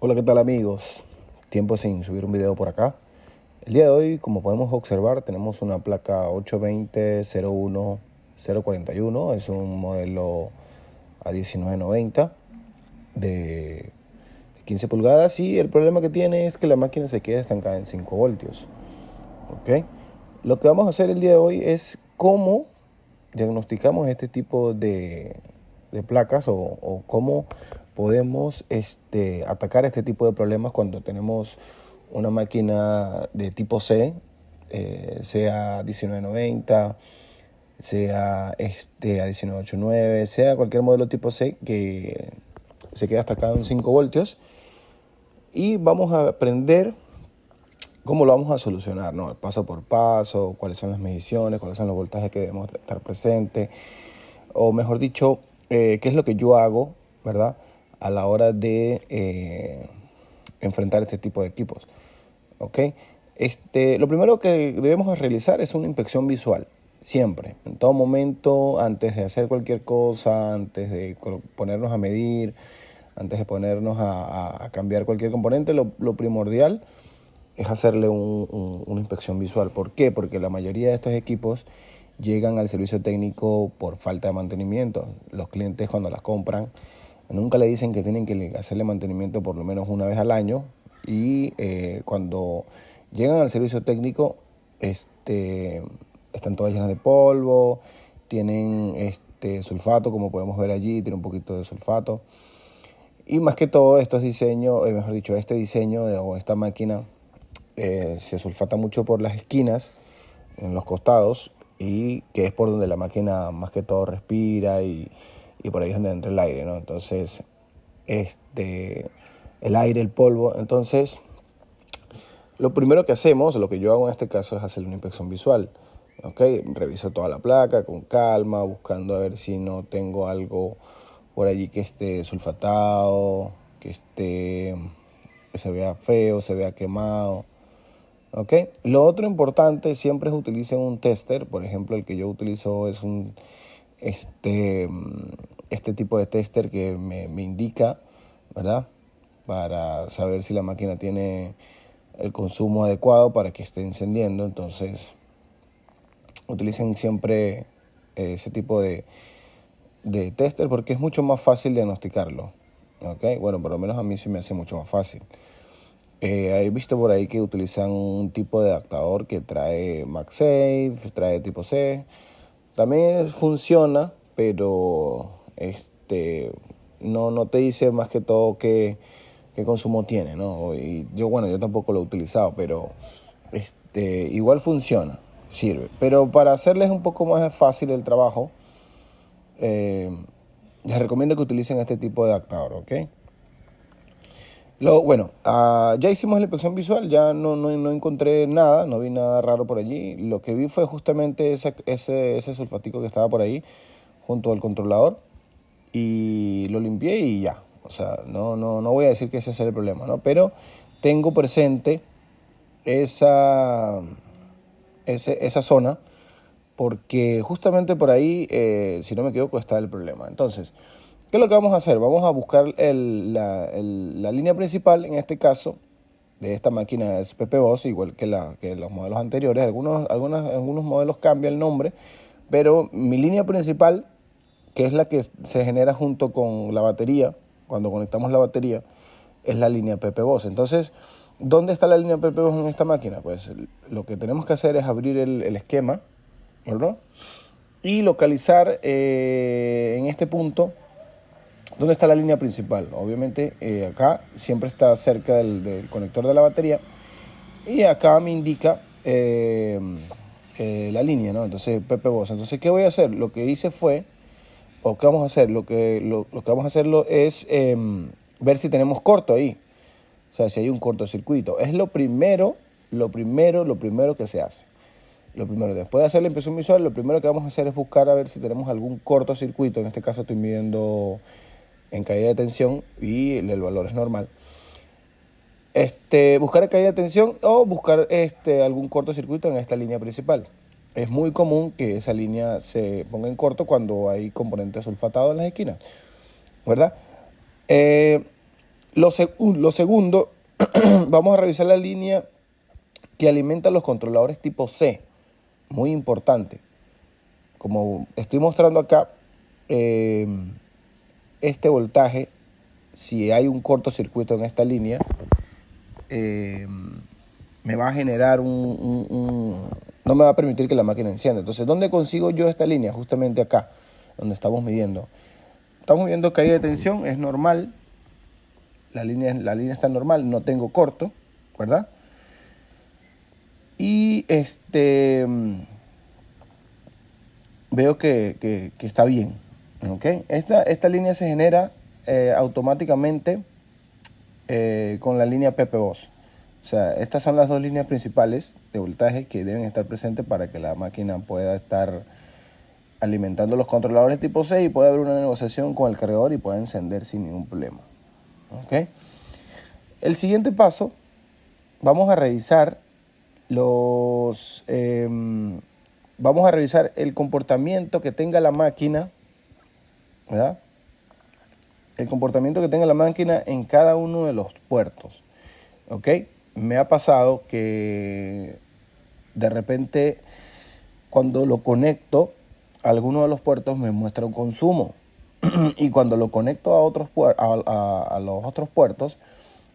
Hola, ¿qué tal amigos? Tiempo sin subir un video por acá. El día de hoy, como podemos observar, tenemos una placa 820-01-041. Es un modelo A1990 de 15 pulgadas y el problema que tiene es que la máquina se queda estancada en 5 voltios. ¿Ok? Lo que vamos a hacer el día de hoy es cómo diagnosticamos este tipo de placas o cómo podemos atacar este tipo de problemas cuando tenemos una máquina de tipo C, sea 1990, sea A1989, sea cualquier modelo tipo C que se queda estancado en 5 voltios. Y vamos a aprender cómo lo vamos a solucionar, ¿no? Paso por paso, cuáles son las mediciones, cuáles son los voltajes que debemos estar presentes, o mejor dicho, qué es lo que yo hago, ¿verdad? A la hora de enfrentar este tipo de equipos, ¿ok? Lo primero que debemos realizar es una inspección visual, siempre, en todo momento, antes de hacer cualquier cosa, antes de ponernos a medir, antes de ponernos a cambiar cualquier componente, lo primordial es hacerle una inspección visual. ¿Por qué? Porque la mayoría de estos equipos llegan al servicio técnico por falta de mantenimiento. Los clientes cuando las compran nunca le dicen que tienen que hacerle mantenimiento por lo menos una vez al año y cuando llegan al servicio técnico están todas llenas de polvo, tienen sulfato, como podemos ver allí, tiene un poquito de sulfato. Y más que todo estos diseños, mejor dicho, este diseño o esta máquina se sulfata mucho por las esquinas, en los costados, y que es por donde la máquina más que todo respira y por ahí es donde entra el aire, ¿no? Entonces, el aire, el polvo. Entonces, lo primero que hacemos, lo que yo hago en este caso es hacer una inspección visual. ¿Ok? Reviso toda la placa con calma, buscando a ver si no tengo algo por allí que esté sulfatado, que se vea feo, se vea quemado. ¿Ok? Lo otro importante siempre es utilicen un tester. Por ejemplo, el que yo utilizo es este tipo de tester que me indica, ¿verdad? Para saber si la máquina tiene el consumo adecuado para que esté encendiendo. Entonces, utilicen siempre ese tipo de tester porque es mucho más fácil diagnosticarlo. ¿Ok? Bueno, por lo menos a mí se me hace mucho más fácil. He visto por ahí que utilizan un tipo de adaptador que trae MagSafe, trae tipo C. También funciona, pero no te dice más que todo qué consumo tiene, ¿no? Y yo tampoco lo he utilizado, pero igual funciona, sirve. Pero para hacerles un poco más fácil el trabajo, les recomiendo que utilicen este tipo de adaptador, ¿ok? Ya hicimos la inspección visual, ya no encontré nada, no vi nada raro por allí. Lo que vi fue justamente ese sulfatico que estaba por ahí, junto al controlador, y lo limpié y ya. O sea, no voy a decir que ese es el problema, ¿no? Pero tengo presente esa zona, porque justamente por ahí, si no me equivoco, está el problema. Entonces, ¿qué es lo que vamos a hacer? Vamos a buscar la línea principal, en este caso, de esta máquina es PP-Boss, igual que los modelos anteriores. Algunos modelos cambian el nombre, pero mi línea principal, que es la que se genera junto con la batería, cuando conectamos la batería, es la línea PP-Boss. Entonces, ¿dónde está la línea PP-Boss en esta máquina? Pues lo que tenemos que hacer es abrir el esquema, ¿verdad? Y localizar en este punto dónde está la línea principal. Obviamente acá siempre está cerca del conector de la batería y acá me indica la línea, ¿no? Entonces PP-Boss. Entonces, ¿qué voy a hacer? Lo que hice fue, o qué vamos a hacer, lo que vamos a hacerlo es ver si tenemos corto ahí. O sea, si hay un cortocircuito. Es lo primero que se hace. Lo primero, después de hacer la impresión visual, lo primero que vamos a hacer es buscar a ver si tenemos algún cortocircuito. En este caso estoy midiendo en caída de tensión y el valor es normal. Buscar caída de tensión o buscar algún cortocircuito en esta línea principal. Es muy común que esa línea se ponga en corto cuando hay componentes sulfatados en las esquinas, ¿verdad? Lo segundo, vamos a revisar la línea que alimenta los controladores tipo C. Muy importante. Como estoy mostrando acá, este voltaje, si hay un cortocircuito en esta línea, me va a generar no me va a permitir que la máquina encienda. Entonces, ¿dónde consigo yo esta línea? Justamente acá, donde estamos midiendo. Estamos viendo caída de tensión, es normal. La línea está normal, no tengo corto, ¿verdad? Y veo que está bien, ¿ok? Esta línea se genera automáticamente con la línea PP2. O sea, estas son las dos líneas principales de voltaje que deben estar presentes para que la máquina pueda estar alimentando los controladores tipo C y pueda haber una negociación con el cargador y pueda encender sin ningún problema. ¿Ok? El siguiente paso, vamos a revisar vamos a revisar el comportamiento que tenga la máquina, ¿verdad? El comportamiento que tenga la máquina en cada uno de los puertos. ¿Ok? Me ha pasado que de repente cuando lo conecto a alguno de los puertos me muestra un consumo y cuando lo conecto a los otros puertos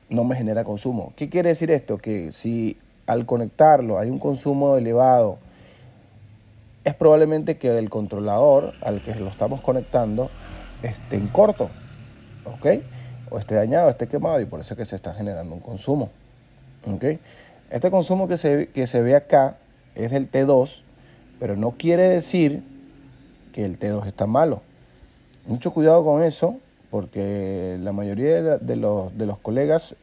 no me genera consumo. ¿Qué quiere decir esto? Que si al conectarlo hay un consumo elevado, es probablemente que el controlador al que lo estamos conectando esté en corto, ¿ok? O esté dañado, esté quemado y por eso es que se está generando un consumo. ¿Okay? Este consumo que se ve acá es del T2, pero no quiere decir que el T2 está malo. Mucho cuidado con eso, porque la mayoría de los colegas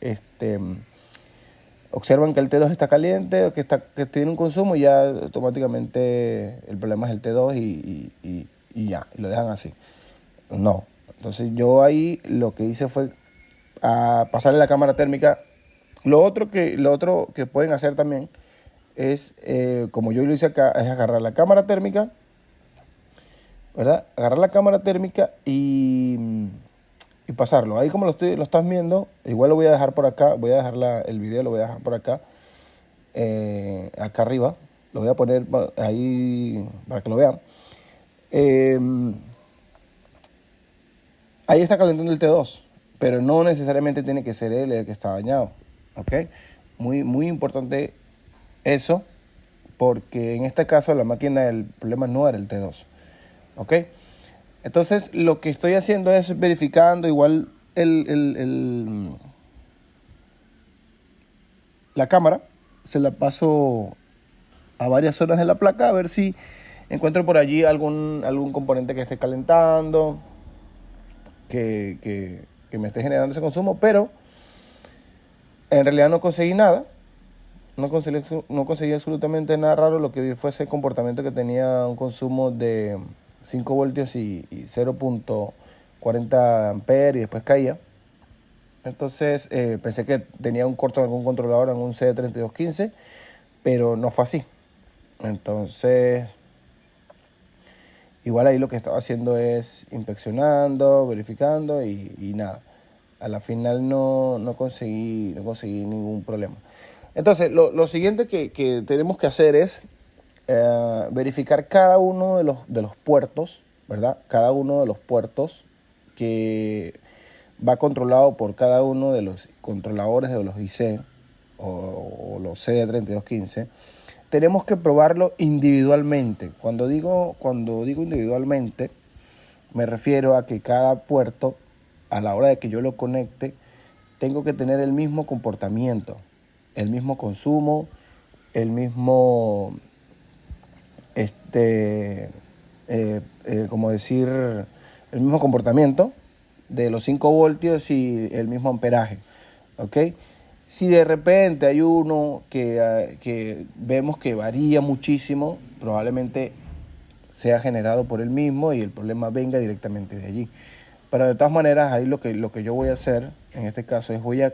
observan que el T2 está caliente o que tiene un consumo y ya automáticamente el problema es el T2 y ya, y lo dejan así. No. Entonces yo ahí lo que hice fue pasarle la cámara térmica. Lo otro que pueden hacer también es, como yo lo hice acá, es agarrar la cámara térmica, ¿verdad? Agarrar la cámara térmica y pasarlo. Ahí como lo estás viendo, igual lo voy a dejar por acá, voy a dejar el video, lo voy a dejar por acá, acá arriba. Lo voy a poner ahí para que lo vean. Ahí está calentando el T2, pero no necesariamente tiene que ser él el que está dañado. ¿Ok? Muy, muy importante eso, porque en este caso la máquina, el problema no era el T2. ¿Ok? Entonces lo que estoy haciendo es verificando igual la cámara, se la paso a varias zonas de la placa a ver si encuentro por allí algún componente que esté calentando, que me esté generando ese consumo, pero en realidad no conseguí nada. No conseguí absolutamente nada raro. Lo que vi fue ese comportamiento que tenía un consumo de 5 voltios y 0.40 amperes y después caía. Entonces pensé que tenía un corto en algún controlador en un CD3215, pero no fue así. Entonces, igual ahí lo que estaba haciendo es inspeccionando, verificando y nada. A la final no conseguí ningún problema. Entonces, lo siguiente que tenemos que hacer es verificar cada uno de los puertos, ¿verdad? Cada uno de los puertos que va controlado por cada uno de los controladores de los IC o los CD3215. Tenemos que probarlo individualmente. Cuando digo individualmente, me refiero a que cada puerto, a la hora de que yo lo conecte, tengo que tener el mismo comportamiento, el mismo consumo, el mismo, como decir, el mismo comportamiento de los 5 voltios y el mismo amperaje, ¿ok? Si de repente hay uno que vemos que varía muchísimo, probablemente sea generado por él mismo y el problema venga directamente de allí. Pero de todas maneras, ahí lo que yo voy a hacer en este caso es voy a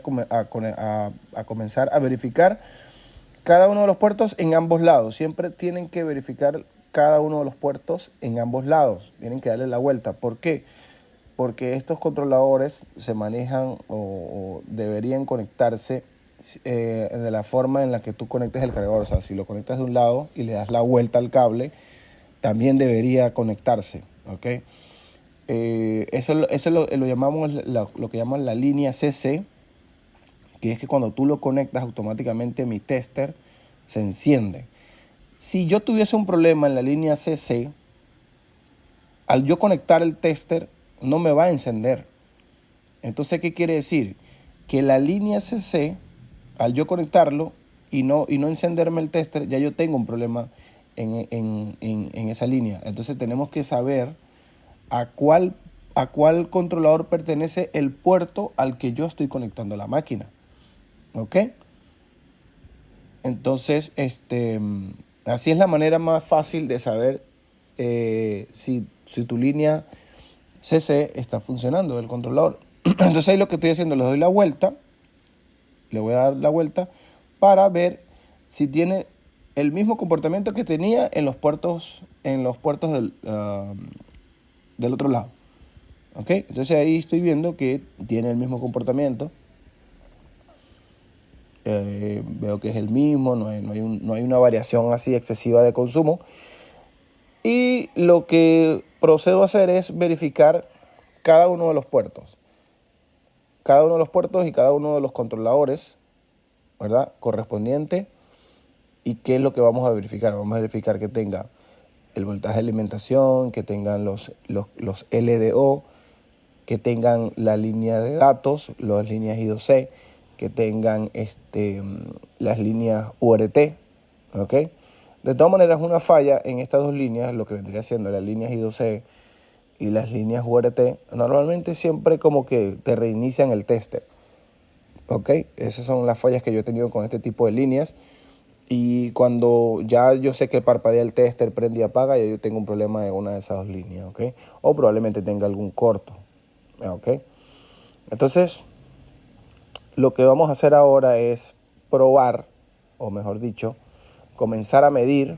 comenzar a verificar cada uno de los puertos en ambos lados. Siempre tienen que verificar cada uno de los puertos en ambos lados. Tienen que darle la vuelta. ¿Por qué? porque estos controladores se manejan o deberían conectarse de la forma en la que tú conectes el cargador. O sea, si lo conectas de un lado y le das la vuelta al cable, también debería conectarse, ¿ok? Eso lo llamamos lo que llaman la línea CC, que es que cuando tú lo conectas automáticamente mi tester se enciende. Si yo tuviese un problema en la línea CC, al yo conectar el tester no me va a encender. Entonces, ¿qué quiere decir? Que la línea CC, al yo conectarlo y no encenderme el tester, ya yo tengo un problema en esa línea. Entonces tenemos que saber a cuál controlador pertenece el puerto al que yo estoy conectando la máquina. ¿Ok? Entonces, así es la manera más fácil de saber si tu línea CC está funcionando del controlador. Entonces ahí lo que estoy haciendo, le doy la vuelta, le voy a dar la vuelta para ver si tiene el mismo comportamiento que tenía en los puertos del otro lado. ¿Ok? Entonces ahí estoy viendo que tiene el mismo comportamiento. Veo que es el mismo, no hay una variación así excesiva de consumo. Y lo que procedo a hacer es verificar cada uno de los puertos. Cada uno de los puertos y cada uno de los controladores, ¿verdad? Correspondiente. ¿Y qué es lo que vamos a verificar? Vamos a verificar que tenga el voltaje de alimentación, que tengan los LDO, que tengan la línea de datos, las líneas I2C, que tengan las líneas URT, ¿ok? De todas maneras, una falla en estas dos líneas, lo que vendría siendo las líneas I2C y las líneas URT, normalmente siempre como que te reinician el tester, ¿ok? Esas son las fallas que yo he tenido con este tipo de líneas. Y cuando ya yo sé que parpadea el tester, prende y apaga, ya yo tengo un problema en una de esas dos líneas, ¿ok? O probablemente tenga algún corto, ¿ok? Entonces, lo que vamos a hacer ahora es probar, o mejor dicho, comenzar a medir.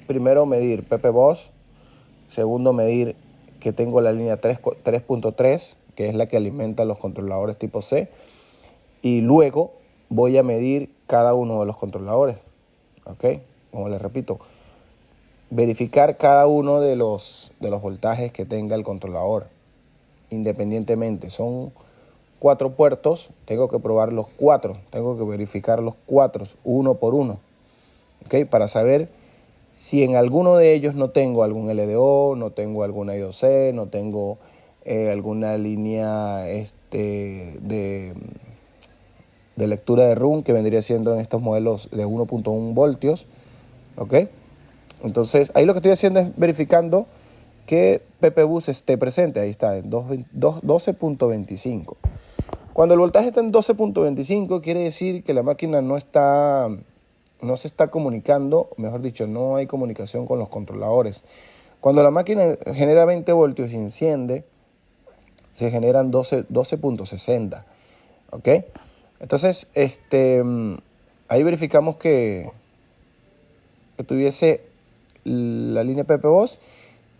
Primero medir ppBus, segundo medir que tengo la línea 3.3, que es la que alimenta los controladores tipo C, y luego voy a medir cada uno de los controladores, ¿ok? Como les repito, verificar cada uno de los voltajes que tenga el controlador, independientemente. Son 4 puertos, tengo que probar los 4, tengo que verificar los 4, uno por uno, ¿ok? Para saber si en alguno de ellos no tengo algún LDO, no tengo alguna I2C, no tengo alguna línea de lectura de RUM, que vendría siendo en estos modelos de 1.1 voltios, ¿ok? Entonces, ahí lo que estoy haciendo es verificando que ppBus esté presente. Ahí está, en 12.25. Cuando el voltaje está en 12.25, quiere decir que la máquina no se está comunicando, mejor dicho, no hay comunicación con los controladores. Cuando la máquina genera 20 voltios y enciende, se generan 12.60, ¿ok? Entonces, ahí verificamos que tuviese la línea ppBus,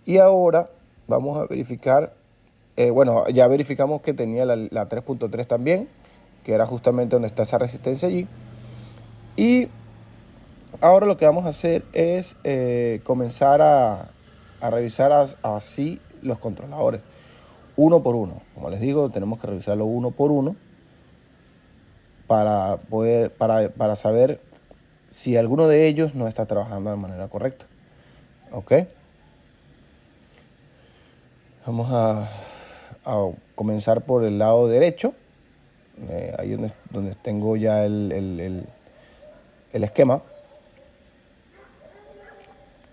y ahora vamos a verificar, ya verificamos que tenía la 3.3 también, que era justamente donde está esa resistencia allí. Y ahora lo que vamos a hacer es comenzar a revisar así los controladores, uno por uno. Como les digo, tenemos que revisarlo uno por uno para saber si alguno de ellos no está trabajando de manera correcta. ¿Ok? Vamos a comenzar por el lado derecho, ahí donde tengo ya el esquema.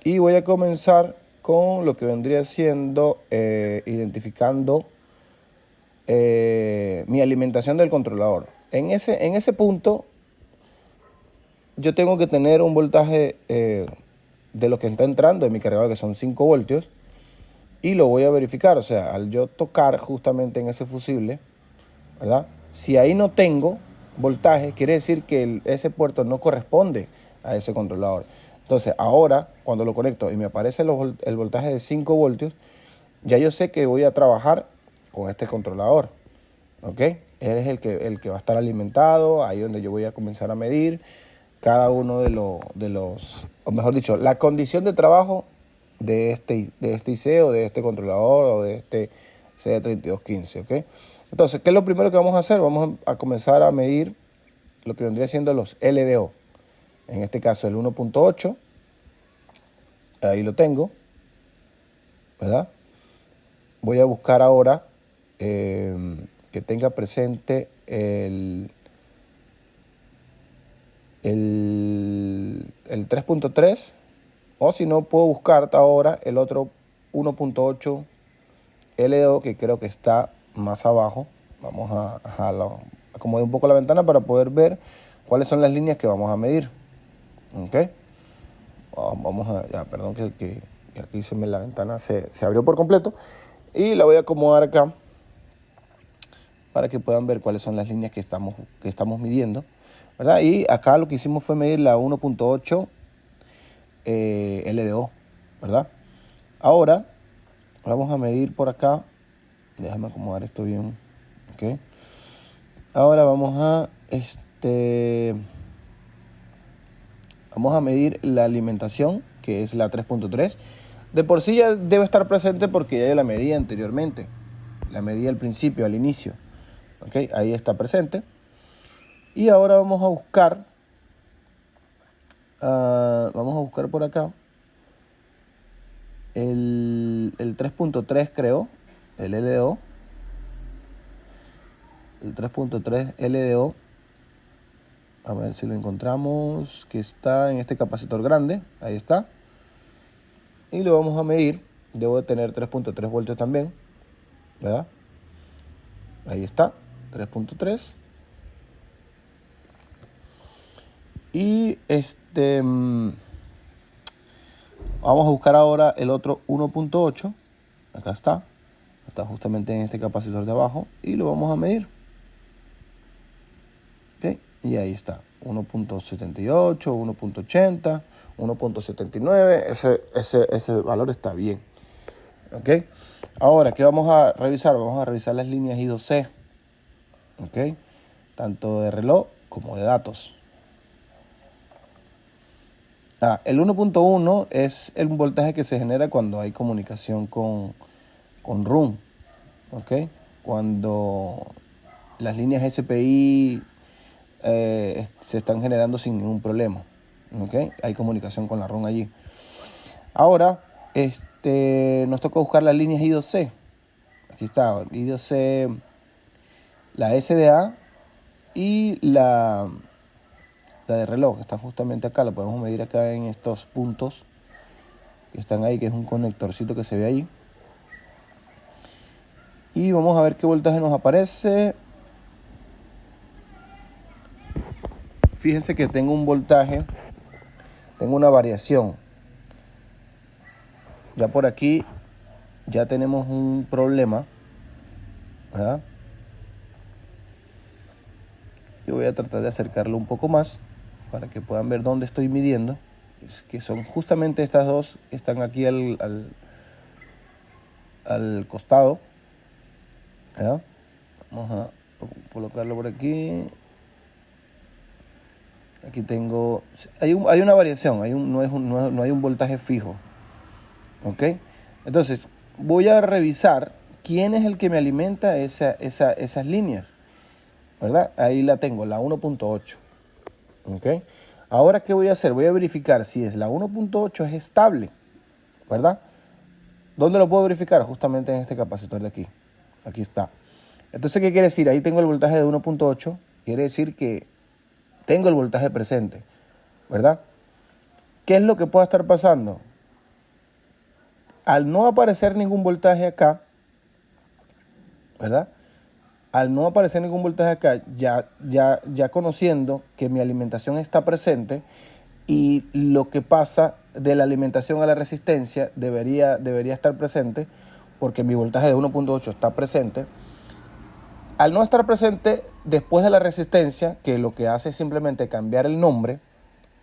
Y voy a comenzar con lo que vendría siendo identificando mi alimentación del controlador. En ese punto yo tengo que tener un voltaje de lo que está entrando en mi cargador, que son 5 voltios, y lo voy a verificar. O sea, al yo tocar justamente en ese fusible, ¿verdad? Si ahí no tengo voltaje, quiere decir que ese puerto no corresponde a ese controlador. Entonces, ahora, cuando lo conecto y me aparece el voltaje de 5 voltios, ya yo sé que voy a trabajar con este controlador. ¿Ok? Él es el que va a estar alimentado, ahí donde yo voy a comenzar a medir cada uno de los, o mejor dicho, la condición de trabajo de este IC o de este controlador o de este CD3215, ¿ok? Entonces, ¿qué es lo primero que vamos a hacer? Vamos a comenzar a medir lo que vendría siendo los LDO. En este caso el 1.8, ahí lo tengo, ¿verdad? Voy a buscar ahora que tenga presente el 3.3, o si no, puedo buscar ahora el otro 1.8 LDO, que creo que está más abajo. Vamos a acomodar un poco la ventana para poder ver cuáles son las líneas que vamos a medir. ¿Ok? Vamos a, ya, perdón que aquí la ventana se abrió por completo, y la voy a acomodar acá para que puedan ver cuáles son las líneas que estamos midiendo, ¿verdad? Y acá lo que hicimos fue medir la 1.8 LDO, ¿verdad? Ahora vamos a medir por acá, déjame acomodar esto bien, ¿ok? Ahora vamos a medir la alimentación, que es la 3.3. De por sí ya debe estar presente porque ya la medí anteriormente. La medí al principio, al inicio. ¿Ok? Ahí está presente. Y ahora vamos a buscar por acá el 3.3, creo, el LDO. El 3.3 LDO. A ver si lo encontramos, que está en este capacitor grande. Ahí está. Y lo vamos a medir. Debo de tener 3.3 voltios también, ¿verdad? Ahí está, 3.3. Y vamos a buscar ahora el otro 1.8. Acá está. Está justamente en este capacitor de abajo. Y lo vamos a medir. ¿Ok? Y ahí está. 1.78, 1.80, 1.79. Ese valor está bien. ¿Ok? Ahora, ¿qué vamos a revisar? Vamos a revisar las líneas I2C. ¿Ok? Tanto de reloj como de datos. El 1.1 es el voltaje que se genera cuando hay comunicación con RUM. ¿Ok? Cuando las líneas SPI se están generando sin ningún problema. ¿Ok? Hay comunicación con la RUM allí. Ahora, nos toca buscar las líneas I2C. Aquí está, I2C, la SDA y la de reloj, que está justamente acá. La podemos medir acá en estos puntos que están ahí, que es un conectorcito que se ve ahí. Y vamos a ver qué voltaje nos aparece. Fíjense que tengo un voltaje, tengo una variación. Ya por aquí ya tenemos un problema, ¿verdad? Yo voy a tratar de acercarlo un poco más para que puedan ver dónde estoy midiendo, que son justamente estas dos que están aquí al costado, ¿verdad? Vamos a colocarlo por aquí. Aquí tengo, hay una variación, no hay un voltaje fijo. ¿Ok? Entonces, voy a revisar quién es el que me alimenta esas líneas, ¿verdad? Ahí la tengo, la 1.8. ¿Ok? Ahora, ¿qué voy a hacer? Voy a verificar si es la 1.8 es estable, ¿verdad? ¿Dónde lo puedo verificar? Justamente en este capacitor de aquí. Aquí está. Entonces, ¿qué quiere decir? Ahí tengo el voltaje de 1.8. Quiere decir que tengo el voltaje presente, ¿verdad? ¿Qué es lo que puede estar pasando? Al no aparecer ningún voltaje acá, ¿verdad? Al no aparecer ningún voltaje acá, ya conociendo que mi alimentación está presente, y lo que pasa de la alimentación a la resistencia debería estar presente, porque mi voltaje de 1.8 está presente. Al no estar presente después de la resistencia, que lo que hace es simplemente cambiar el nombre,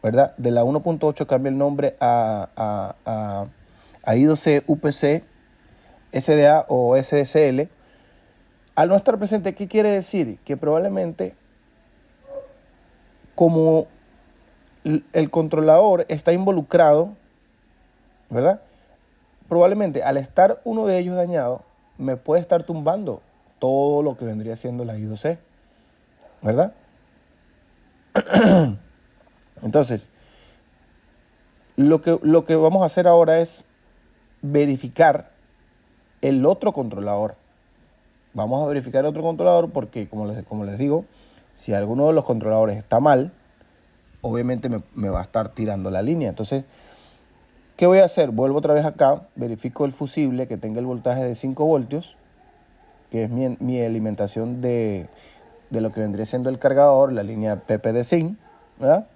¿verdad? De la 1.8 cambia el nombre a I2C, UPC, SDA o SSL. Al no estar presente, ¿qué quiere decir? Que probablemente, como el controlador está involucrado, ¿verdad? Probablemente al estar uno de ellos dañado, me puede estar tumbando todo lo que vendría siendo la I2C, ¿verdad? Entonces, lo que vamos a hacer ahora es verificar el otro controlador. Vamos a verificar el otro controlador porque, como les digo, si alguno de los controladores está mal, obviamente me va a estar tirando la línea. Entonces, ¿qué voy a hacer? Vuelvo otra vez acá, verifico el fusible que tenga el voltaje de 5 voltios, que es mi alimentación de lo que vendría siendo el cargador, la línea PPD-SIN, ¿verdad?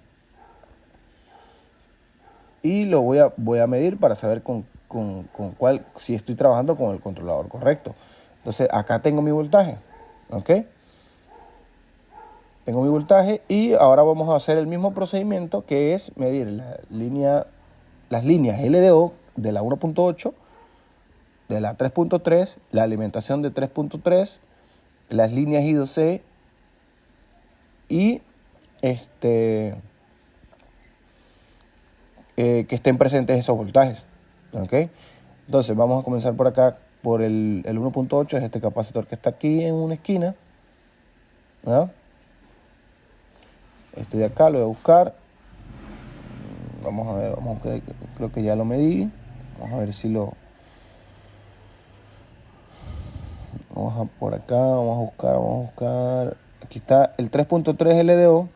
Y lo voy a medir para saber con cuál, si estoy trabajando con el controlador correcto. Entonces, acá tengo mi voltaje, ¿ok? Tengo mi voltaje y ahora vamos a hacer el mismo procedimiento, que es medir las líneas LDO de la 1.8, de la 3.3, la alimentación de 3.3, las líneas I2C y que estén presentes esos voltajes, ¿ok? Entonces vamos a comenzar por acá, por el 1.8, es este capacitor que está aquí en una esquina, ¿verdad? Este de acá lo voy a buscar. Vamos a ver, creo que ya lo medí. Vamos a ver si lo... por acá, vamos a buscar. Aquí está el 3.3 LDO,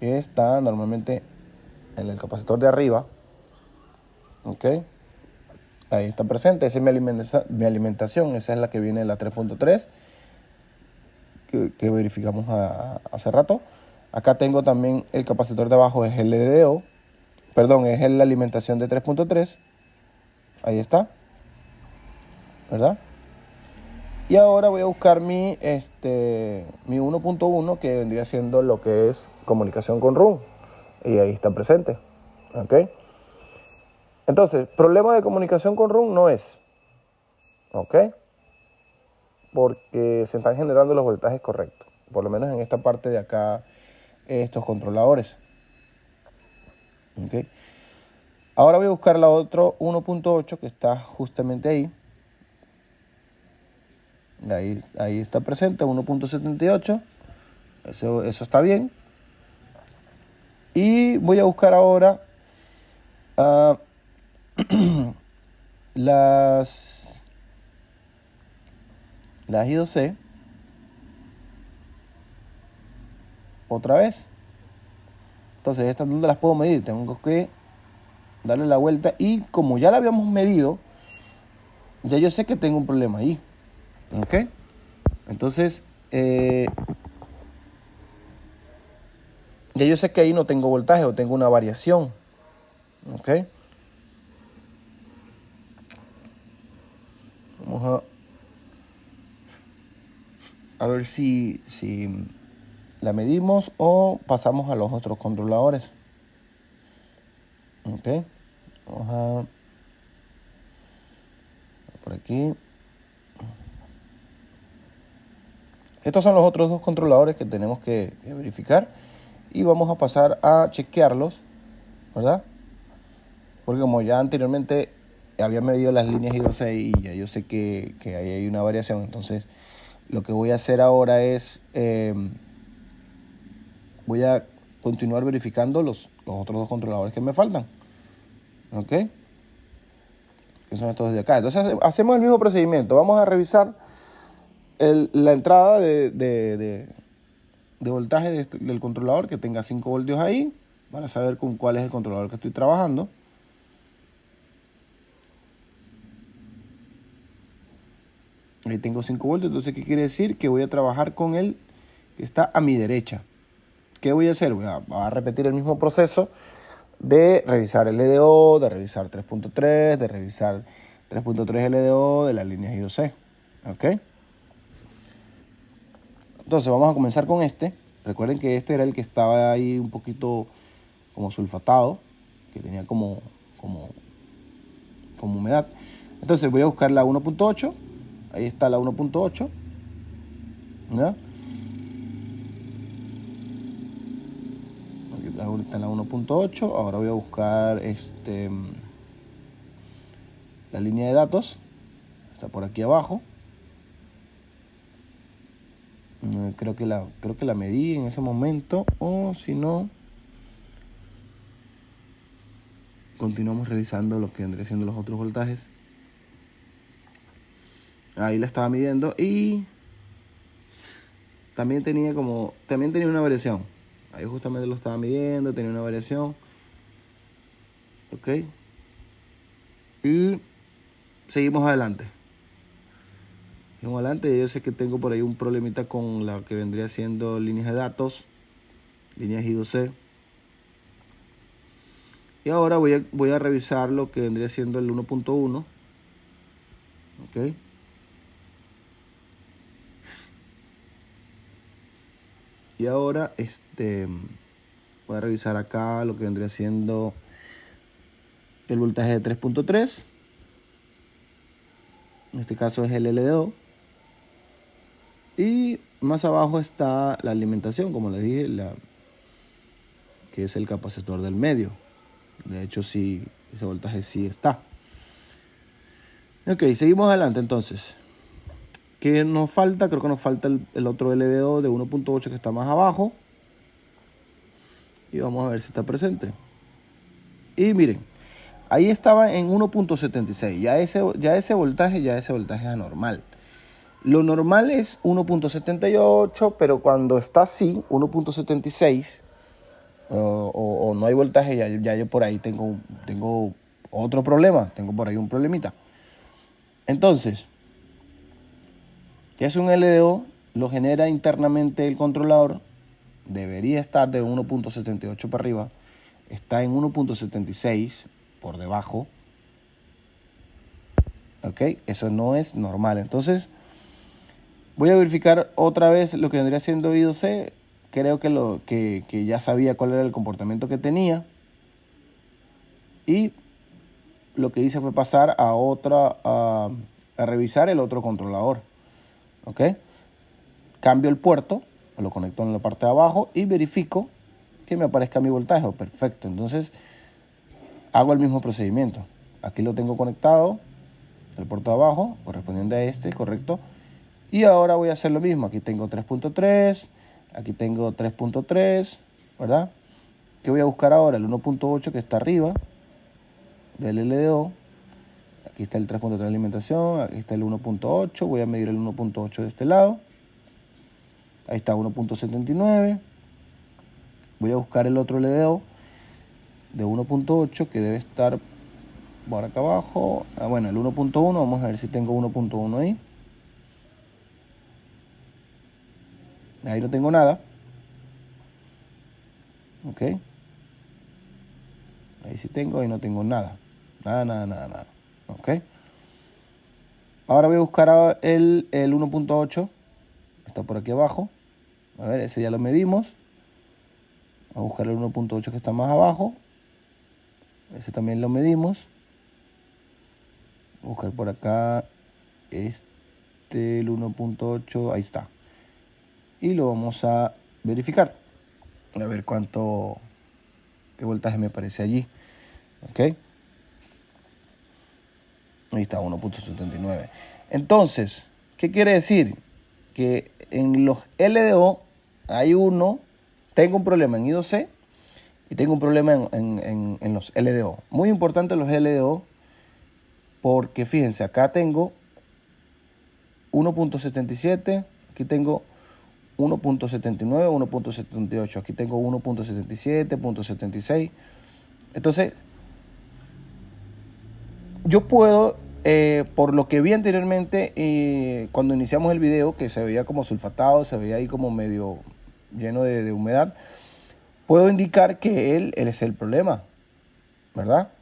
que está normalmente en el capacitor de arriba. ¿Ok? Ahí está presente, esa es mi alimentación, esa es la que viene de la 3.3, que verificamos hace rato. Acá tengo también el capacitor de abajo, es el LDO, perdón, es la alimentación de 3.3, ahí está, ¿verdad? Y ahora voy a buscar mi 1.1, que vendría siendo lo que es comunicación con RUN, y ahí está presente, ¿ok? Entonces, problema de comunicación con RUN no es, ¿ok? Porque se están generando los voltajes correctos, por lo menos en esta parte de acá, estos controladores. ¿Okay? Ahora voy a buscar la otro 1.8 que está justamente ahí. Ahí está presente, 1.78. Eso está bien. Y voy a buscar ahora las I2C otra vez. Entonces, estas no las puedo medir, tengo que darle la vuelta, y como ya la habíamos medido, ya yo sé que tengo un problema ahí, ¿ok? Entonces, ya yo sé que ahí no tengo voltaje o tengo una variación, ¿ok? Vamos a ver si la medimos o pasamos a los otros controladores. Ok, vamos a por aquí. Estos son los otros dos controladores que tenemos que verificar y vamos a pasar a chequearlos, ¿verdad? Porque como ya anteriormente había medido las líneas I2C y ya yo sé que ahí hay una variación, entonces lo que voy a hacer ahora es voy a continuar verificando los otros dos controladores que me faltan, ¿ok? Que son estos de acá. Entonces hacemos el mismo procedimiento. Vamos a revisar la entrada de voltaje del controlador, que tenga 5 voltios ahí, para saber con cuál es el controlador que estoy trabajando. Ahí tengo 5 voltios, entonces ¿qué quiere decir? Que voy a trabajar con el que está a mi derecha. ¿Qué voy a hacer? Voy a repetir el mismo proceso de revisar el LDO, de revisar 3.3, de revisar 3.3 LDO de las líneas I2C. ¿Ok? Entonces vamos a comenzar con este. Recuerden que este era el que estaba ahí un poquito como sulfatado, que tenía como humedad. Entonces voy a buscar la 1.8. Ahí está la 1.8. ¿Ya? Aquí ahorita en la 1.8. Ahora voy a buscar la línea de datos. Está por aquí abajo. Creo que la medí en ese momento. O si no, continuamos revisando lo que vendría siendo los otros voltajes. Ahí la estaba midiendo y también tenía una variación. Ahí justamente lo estaba midiendo, tenía una variación. Ok. Y seguimos adelante. Seguimos adelante. Yo sé que tengo por ahí un problemita con la que vendría siendo líneas de datos, líneas I2C. Y ahora voy a revisar lo que vendría siendo el 1.1. Ok. Y ahora voy a revisar acá lo que vendría siendo el voltaje de 3.3. En este caso es el LDO. Y más abajo está la alimentación, como les dije, que es el capacitor del medio. De hecho, sí, ese voltaje sí está. Ok, seguimos adelante entonces. ¿Qué nos falta? Creo que nos falta el otro LDO de 1.8 que está más abajo. Y vamos a ver si está presente. Y miren, ahí estaba en 1.76. Ya ese voltaje es anormal. Lo normal es 1.78, pero cuando está así, 1.76, o no hay voltaje, ya yo por ahí tengo otro problema. Tengo por ahí un problemita. Entonces, es un LDO, lo genera internamente el controlador, debería estar de 1.78 para arriba, está en 1.76 por debajo. Ok, eso no es normal. Entonces, voy a verificar otra vez lo que vendría siendo I2C. Creo que ya sabía cuál era el comportamiento que tenía. Y lo que hice fue pasar a revisar el otro controlador. ¿Ok? Cambio el puerto, lo conecto en la parte de abajo y verifico que me aparezca mi voltaje. Perfecto. Entonces, hago el mismo procedimiento. Aquí lo tengo conectado, el puerto de abajo, correspondiente a este, correcto. Y ahora voy a hacer lo mismo. Aquí tengo 3.3, aquí tengo 3.3, ¿verdad? ¿Qué voy a buscar ahora? El 1.8 que está arriba del LDO. Aquí está el 3.3 de alimentación, aquí está el 1.8. Voy a medir el 1.8 de este lado. Ahí está 1.79. Voy a buscar el otro LDO de 1.8 que debe estar por acá abajo. Bueno, el 1.1. Vamos a ver si tengo 1.1 ahí. Ahí no tengo nada. Ok. Ahí sí tengo, ahí no tengo nada. Nada. Ok. Ahora voy a buscar el 1.8. Está por aquí abajo. A ver, ese ya lo medimos. Vamos a buscar el 1.8 que está más abajo. Ese también lo medimos. Voy a buscar por acá el 1.8. Ahí está. Y lo vamos a verificar. A ver qué voltaje me aparece allí. Ok. Ahí está, 1.79. Entonces, ¿qué quiere decir? Que en los LDO tengo un problema en I2C y tengo un problema en los LDO. Muy importante los LDO porque fíjense, acá tengo 1.77, aquí tengo 1.79, 1.78, aquí tengo 1.77, 1.76. Entonces, yo puedo, por lo que vi anteriormente, cuando iniciamos el video, que se veía como sulfatado, se veía ahí como medio lleno de humedad, puedo indicar que él es el problema, ¿verdad?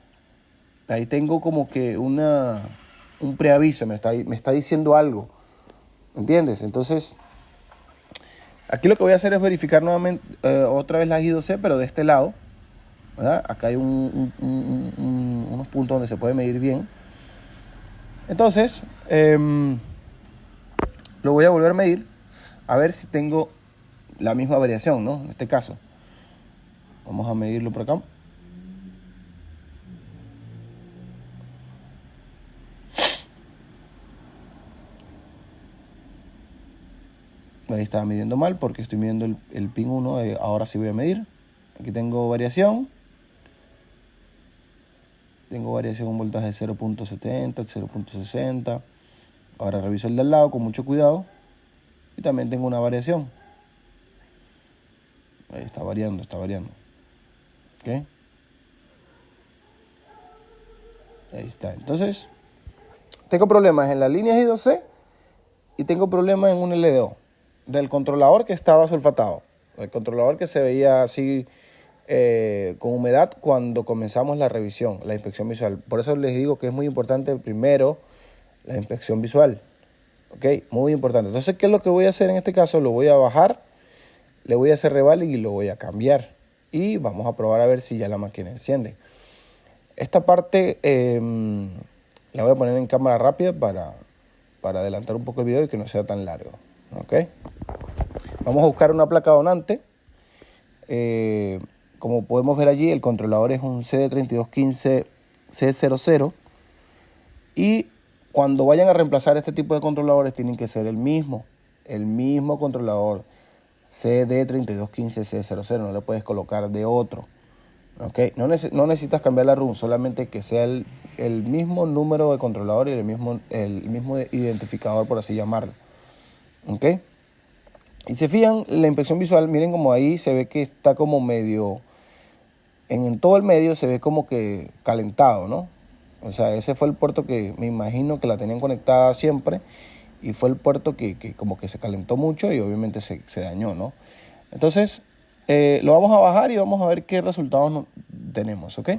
Ahí tengo como que un preaviso, me está diciendo algo, ¿entiendes? Entonces, aquí lo que voy a hacer es verificar nuevamente, otra vez la I2C, pero de este lado, ¿verdad? Acá hay unos puntos donde se puede medir bien. Entonces, lo voy a volver a medir. a ver si tengo la misma variación, ¿no? En este caso. Vamos a medirlo por acá. Ahí estaba midiendo mal porque estoy midiendo el pin 1. Ahora sí voy a medir. Aquí tengo variación. Tengo variación en voltaje de 0.70, 0.60. Ahora reviso el de al lado con mucho cuidado. Y también tengo una variación. Ahí está variando, está variando. ¿Ok? Ahí está. Entonces, tengo problemas en las líneas I2C y tengo problemas en un LDO. Del controlador que estaba sulfatado. El controlador que se veía así con humedad cuando comenzamos la revisión, la inspección visual. Por eso les digo que es muy importante primero la inspección visual. ¿Ok? Muy importante. Entonces, ¿qué es lo que voy a hacer en este caso? Lo voy a bajar, le voy a hacer reval y lo voy a cambiar. Y vamos a probar a ver si ya la máquina enciende. Esta parte la voy a poner en cámara rápida para adelantar un poco el video y que no sea tan largo. ¿Ok? Vamos a buscar una placa donante. Como podemos ver allí, el controlador es un CD3215C00. Y cuando vayan a reemplazar este tipo de controladores tienen que ser el mismo controlador CD3215C00. No le puedes colocar de otro. ¿Okay? No necesitas cambiar la RUM, solamente que sea el mismo número de controlador y el mismo identificador, por así llamarlo. ¿Okay? Y se fijan, la inspección visual, miren como ahí se ve que está como medio, en todo el medio se ve como que calentado, ¿no? O sea, ese fue el puerto que me imagino que la tenían conectada siempre y fue el puerto que como que se calentó mucho y obviamente se dañó, ¿no? Entonces, lo vamos a bajar y vamos a ver qué resultados tenemos, ¿ok?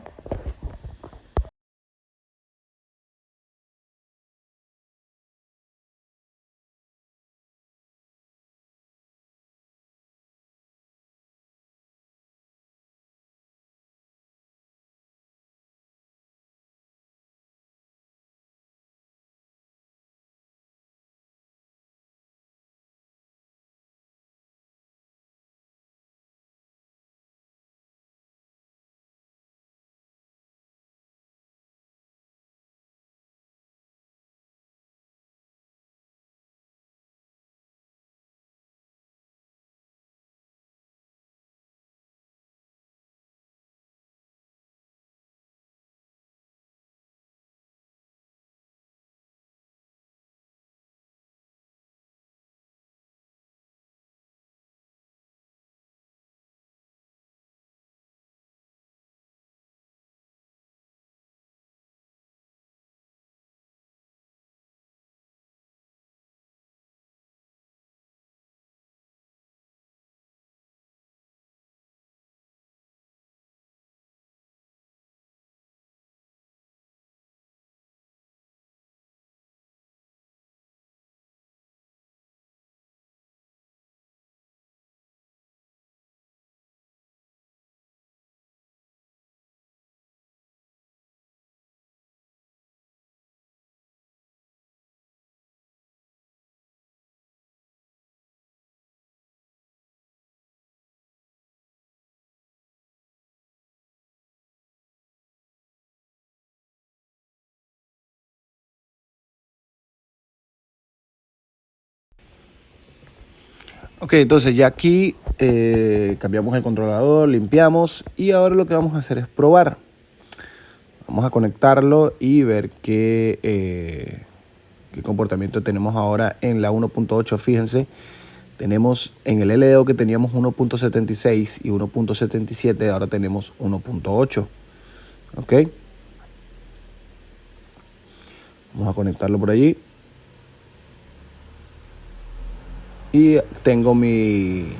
Ok, entonces ya aquí cambiamos el controlador, limpiamos y ahora lo que vamos a hacer es probar. Vamos a conectarlo y ver qué comportamiento tenemos ahora en la 1.8. Fíjense, tenemos en el LDO que teníamos 1.76 y 1.77, ahora tenemos 1.8. Ok. Vamos a conectarlo por allí. Y tengo mi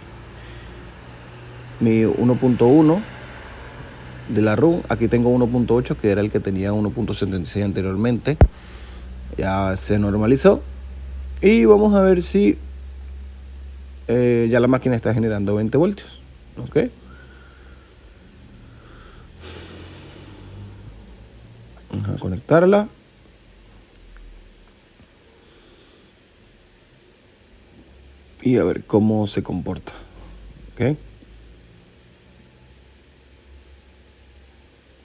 1.1 de la RUM. Aquí tengo 1.8, que era el que tenía 1.76 anteriormente. Ya se normalizó. Y vamos a ver si ya la máquina está generando 20 voltios. Ok. Vamos a conectarla. y a ver cómo se comporta. ¿Ok?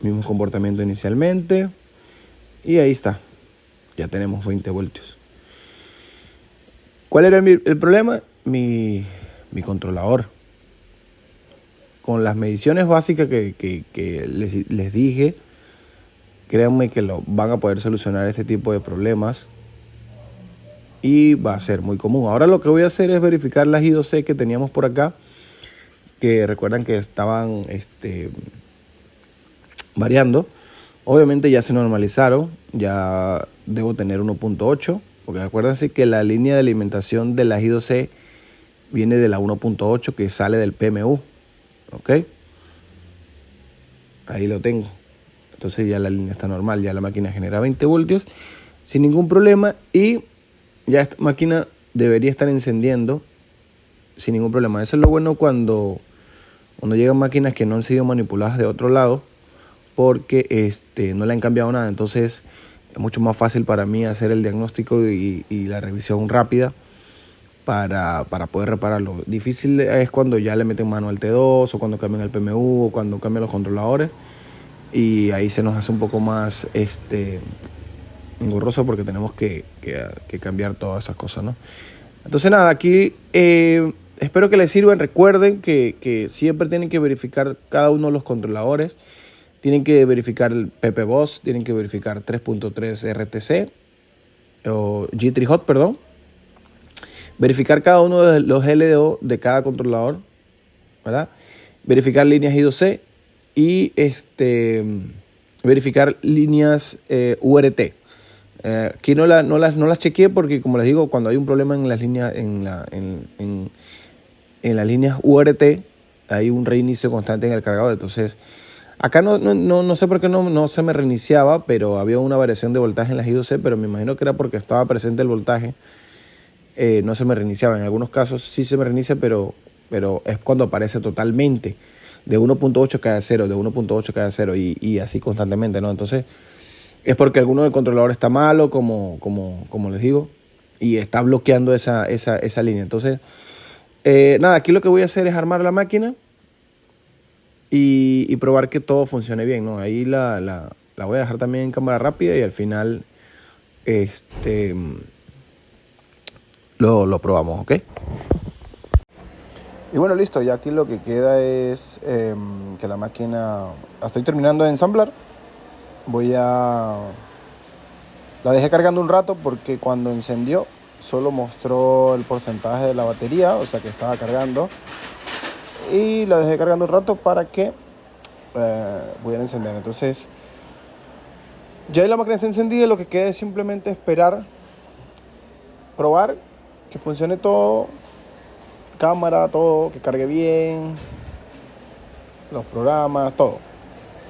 Mismo comportamiento inicialmente. Y ahí está. Ya tenemos 20 voltios. ¿Cuál era el problema? Mi controlador. Con las mediciones básicas que les dije, créanme que van a poder solucionar este tipo de problemas. Y va a ser muy común. Ahora lo que voy a hacer es verificar las I2C que teníamos por acá. Que recuerdan que estaban variando. Obviamente ya se normalizaron, ya debo tener 1.8, porque acuérdense que la línea de alimentación de la I2C viene de la 1.8 que sale del PMU, ¿ok? Ahí lo tengo. Entonces ya la línea está normal, ya la máquina genera 20 voltios sin ningún problema y ya esta máquina debería estar encendiendo sin ningún problema. Eso es lo bueno cuando llegan máquinas que no han sido manipuladas de otro lado, porque no le han cambiado nada. Entonces es mucho más fácil para mí hacer el diagnóstico y la revisión rápida para poder repararlo. Difícil es cuando ya le meten mano al T2 o cuando cambian el PMU o cuando cambian los controladores, y ahí se nos hace un poco más engorroso porque tenemos que cambiar todas esas cosas, ¿no? Entonces nada, aquí espero que les sirvan. Recuerden que siempre tienen que verificar cada uno de los controladores. Tienen que verificar el PPBoss, tienen que verificar 3.3 RTC o G3 Hot, perdón. Verificar cada uno de los LDO de cada controlador, ¿verdad? Verificar líneas I2C y verificar líneas URT. Aquí no las chequeé porque, como les digo, cuando hay un problema en las líneas en las líneas URT hay un reinicio constante en el cargador. Entonces acá no sé por qué no se me reiniciaba, pero había una variación de voltaje en las I2C, pero me imagino que era porque estaba presente el voltaje. No se me reiniciaba. En algunos casos sí se me reinicia, pero es cuando aparece totalmente de 1.8 cada 0, de 1.8 cada 0 y así constantemente, ¿no? Entonces es porque alguno del controlador está malo, como les digo, y está bloqueando esa línea. Entonces, nada, aquí lo que voy a hacer es armar la máquina y probar que todo funcione bien, ¿no? Ahí la voy a dejar también en cámara rápida y al final lo probamos, ¿ok? Y bueno, listo, ya aquí lo que queda es que la máquina... Estoy terminando de ensamblar. La dejé cargando un rato porque cuando encendió solo mostró el porcentaje de la batería, o sea que estaba cargando. Y la dejé cargando un rato para que pudiera encender. Entonces, ya la máquina está encendida, lo que queda es simplemente esperar, probar que funcione todo, cámara, todo, que cargue bien, los programas, todo.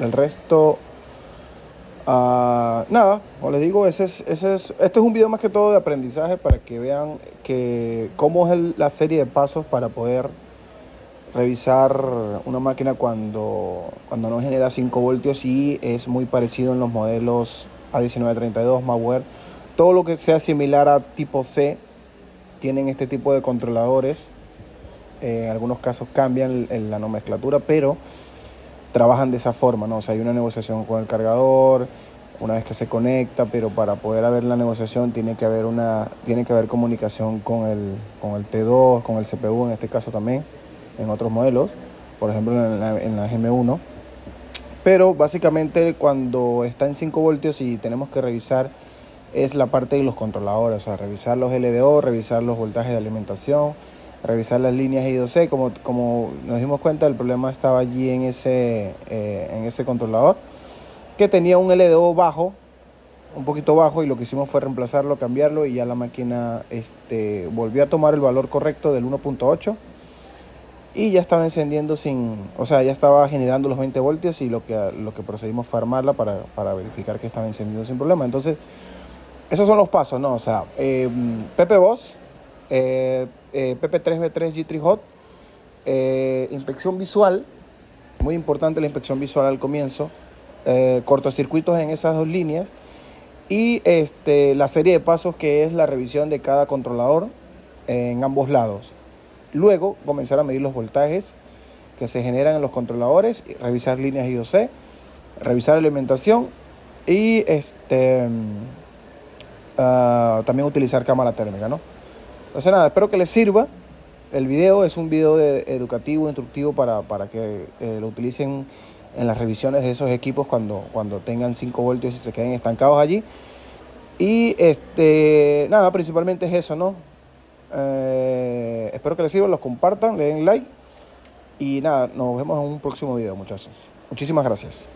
El resto, nada, como les digo, este es un video más que todo de aprendizaje para que vean cómo es la serie de pasos para poder revisar una máquina cuando no genera 5 voltios y es muy parecido en los modelos A1932, Mauer. Todo lo que sea similar a tipo C tienen este tipo de controladores. En algunos casos cambian la nomenclatura, pero trabajan de esa forma, ¿no? O sea, hay una negociación con el cargador una vez que se conecta, pero para poder haber la negociación tiene que haber comunicación con el T2, con el CPU en este caso también, en otros modelos, por ejemplo en la GM1. Pero básicamente cuando está en 5 voltios y tenemos que revisar es la parte de los controladores, o sea, revisar los LDO, revisar los voltajes de alimentación, revisar las líneas I2C. Como nos dimos cuenta, el problema estaba allí en ese controlador, que tenía un LDO bajo, un poquito bajo, y lo que hicimos fue reemplazarlo, cambiarlo, y ya la máquina volvió a tomar el valor correcto del 1.8 y ya estaba encendiendo ya estaba generando los 20 voltios, y lo que procedimos fue armarla para verificar que estaba encendiendo sin problema. Entonces, esos son los pasos, ¿no? O sea, PPBoss, PP3B3 G3 Hot, inspección visual, muy importante la inspección visual al comienzo, cortocircuitos en esas dos líneas, y la serie de pasos que es la revisión de cada controlador, en ambos lados. Luego comenzar a medir los voltajes que se generan en los controladores, revisar líneas I2C, revisar alimentación y también utilizar cámara térmica, ¿no? Entonces nada, espero que les sirva. El video es un video educativo, instructivo para que lo utilicen en las revisiones de esos equipos cuando tengan 5 voltios y se queden estancados allí. Y nada, principalmente es eso, ¿no? Espero que les sirva, los compartan, le den like. Y nada, nos vemos en un próximo video, muchachos. Muchísimas gracias.